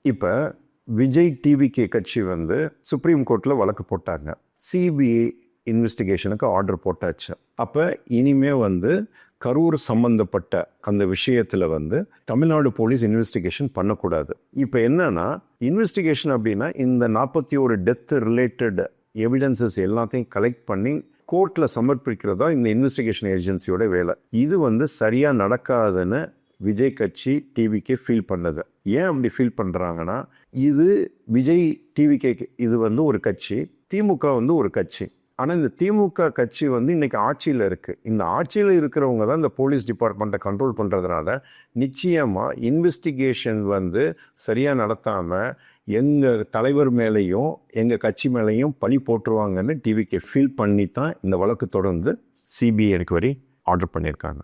இப்போ விஜய் டிவிகே கட்சி வந்து சுப்ரீம் கோர்ட்டில் வழக்கு போட்டாங்க. சிபிஐ இன்வெஸ்டிகேஷனுக்கு ஆர்டர் போட்டாச்சு. அப்போ இனிமே வந்து கரூர் சம்பந்தப்பட்ட அந்த விஷயத்தில் வந்து தமிழ்நாடு போலீஸ் இன்வெஸ்டிகேஷன் பண்ணக்கூடாது. இப்போ என்னன்னா இன்வெஸ்டிகேஷன் அப்படின்னா இந்த 41 டெத் ரிலேட்டட் எவிடன்சஸ் எல்லாத்தையும் கலெக்ட் பண்ணி கோர்ட்டில் சமர்ப்பிக்கிறதா இந்த இன்வெஸ்டிகேஷன் ஏஜென்சியோட வேலை. இது வந்து சரியாக நடக்காதுன்னு விஜய் கட்சி டிவிக்கே ஃபீல் பண்ணது. ஏன் அப்படி ஃபீல் பண்ணுறாங்கன்னா, இது விஜய் டிவிகே இது வந்து ஒரு கட்சி, திமுக வந்து ஒரு கட்சி. ஆனால் இந்த திமுக கட்சி வந்து இன்றைக்கி ஆட்சியில் இருக்குது. இந்த ஆட்சியில் இருக்கிறவங்க தான் இந்த போலீஸ் டிபார்ட்மெண்ட்டை கண்ட்ரோல் பண்ணுறதுனால நிச்சயமாக இன்வெஸ்டிகேஷன் வந்து சரியாக நடத்தாமல் எங்கள் தலைவர் மேலேயும் எங்கள் கட்சி மேலேயும் பழி போட்டுருவாங்கன்னு டிவிகே ஃபீல் பண்ணி தான் இந்த வழக்கு தொடர்ந்து சிபிஐ என்கொயரி ஆர்டர் பண்ணியிருக்காங்க.